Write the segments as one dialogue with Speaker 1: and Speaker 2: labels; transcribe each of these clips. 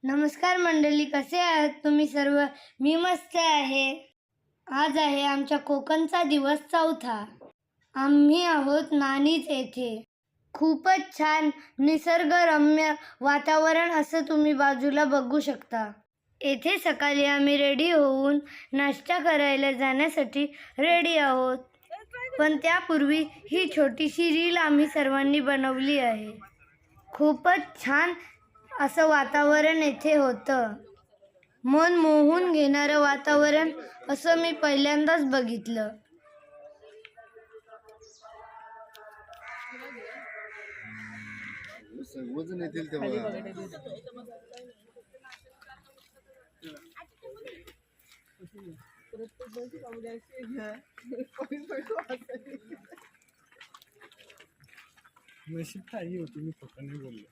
Speaker 1: नमस्कार मंडळी, कसे आहात तुम्ही सर्व? मी मस्त आहे. आज आहे आमच्या कोकणचा दिवस 4था. आम्ही आहोत नाणीज येथे. खूपच छान निसर्गरम्य वातावरण असं तुम्ही बाजूला बघू शकता. येथे सकाळी आम्ही रेडी होऊन नाश्ता करायला जाण्यासाठी रेडी आहोत. पण त्यापूर्वी ही छोटीशी रील आम्ही सर्वांनी बनवली आहे. खूपच छान असं वातावरण येथे होतं. मन मोहून घेणारं वातावरण असं मी पहिल्यांदाच बघितलं.
Speaker 2: वजन येतील तेव्हा नशीब काही होती, मी फक्त नाही बोललो.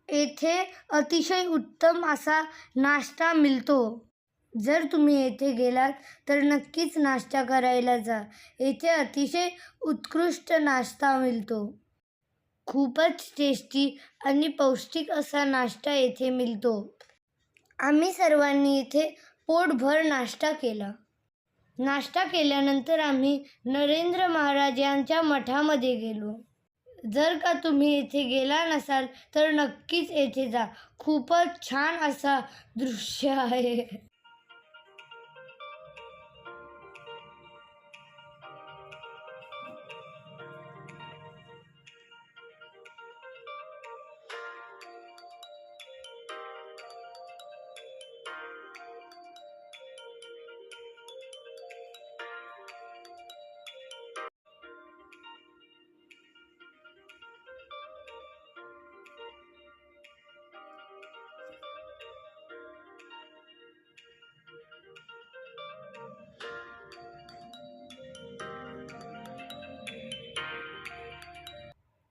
Speaker 1: येथे अतिशय उत्तम असा नाश्ता मिळतो. जर तुम्ही येथे गेलात तर नक्कीच नाश्ता करायला जा. येथे अतिशय उत्कृष्ट नाश्ता मिळतो. खूपच टेस्टी आणि पौष्टिक असा नाश्ता येथे मिळतो. आम्ही सर्वांनी इथे पोटभर नाश्ता केला. नाश्ता केल्यानंतर आम्ही नरेंद्र महाराज यांच्या मठामध्ये गेलो. जर का तुम्ही येथे गेला नसाल तर नक्कीच येथे जा. खूपच छान असा दृश्य आहे.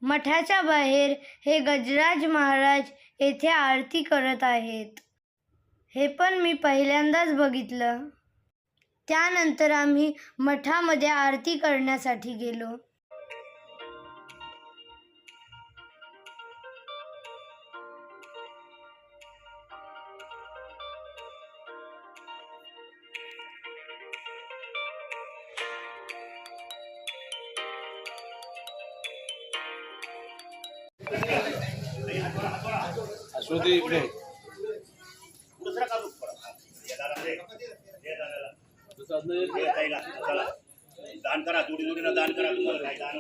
Speaker 1: मठाच्या बाहेर हे गजराज महाराज येथे आरती करत आहेत. हे पण मी पहिल्यांदाच बघितलं. त्यानंतर आम्ही मठामध्ये आरती करण्यासाठी गेलो.
Speaker 2: अश्वती इकडे
Speaker 3: दान करा, जोडी जोडीनं दान करा. तुम्हाला काय दान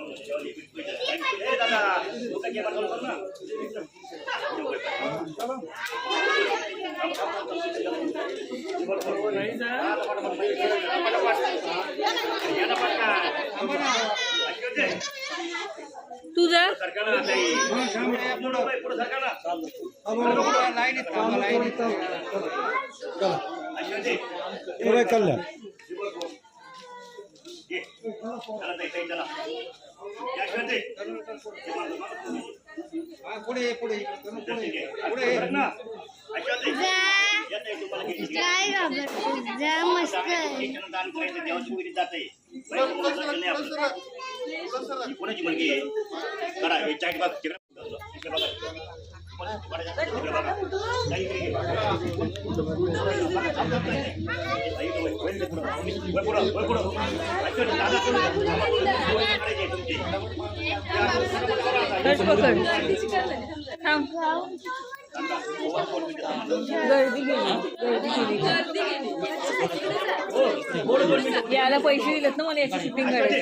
Speaker 4: तुझा
Speaker 2: कल्याण पुढे पुढे
Speaker 1: काय मस्त
Speaker 3: कोणाची मुलगी आहे करा हे चाईट बघ
Speaker 4: याला पैसे दिलेत ना मला याची शूटिंग करायची.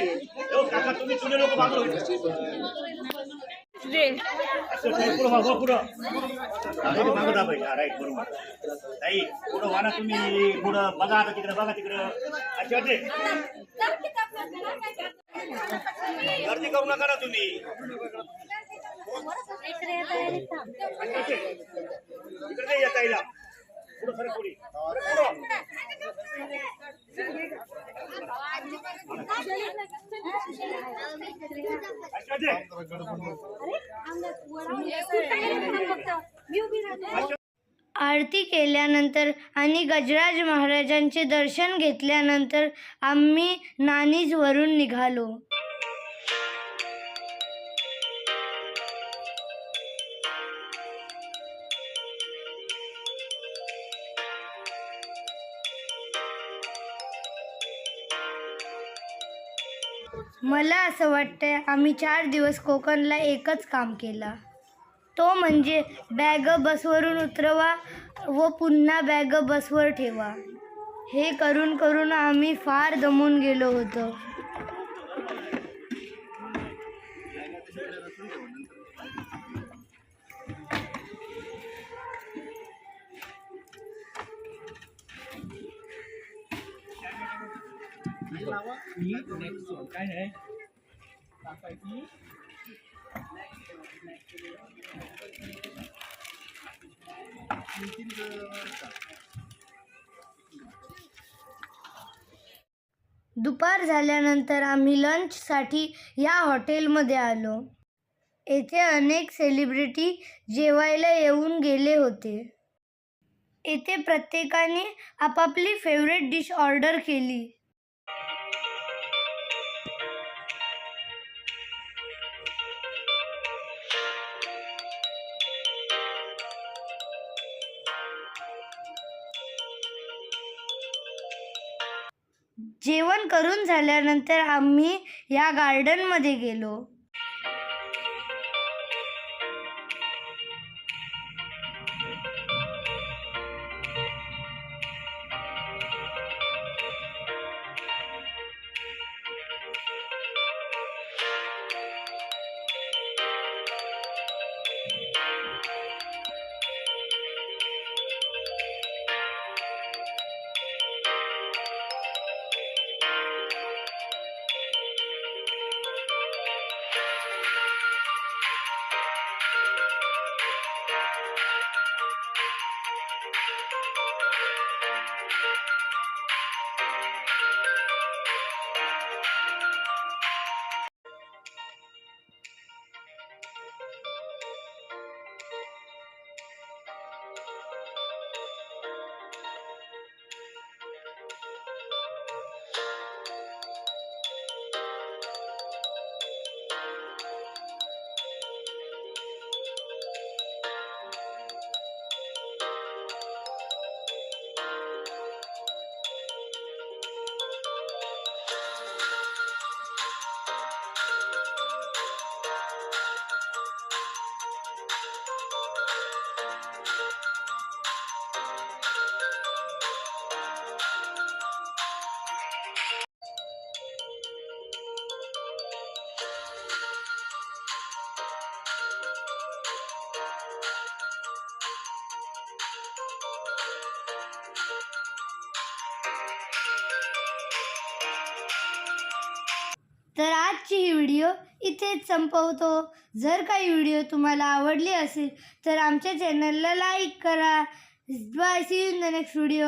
Speaker 3: पुढं वाना तुम्ही पुढं बघा आता तिकडे बघा तिकडं गर्दी करू नका ना तुम्ही. इकडे येता येईल पुढं सर पुढे
Speaker 1: आरती केल्यानंतर आणि गजराज महाराजांचे दर्शन घेतल्यानंतर आम्ही नाणीजवरून निघालो. मला असं वाटतंय आम्ही 4 दिवस कोकणला एकच काम केला, तो म्हणजे बॅग बसवरून उतरवा व पुन्हा बॅग बसवर ठेवा. हे करून करून आम्ही फार दमून गेलो होतो. दुपार झाल्यानंतर आम्ही लंचसाठी या हॉटेलमध्ये आलो. येथे अनेक सेलिब्रिटी जेवायला येऊन गेले होते. येथे प्रत्येकाने आपापली फेवरेट डिश ऑर्डर केली. जेवण करून झाल्यानंतर आम्ही या गार्डनमध्ये गेलो. तर आजची ही व्हिडिओ इथेच संपवतो. जर काही व्हिडिओ तुम्हाला आवडली असेल तर आमच्या चॅनलला लाईक करा. Bye, see you in the next video.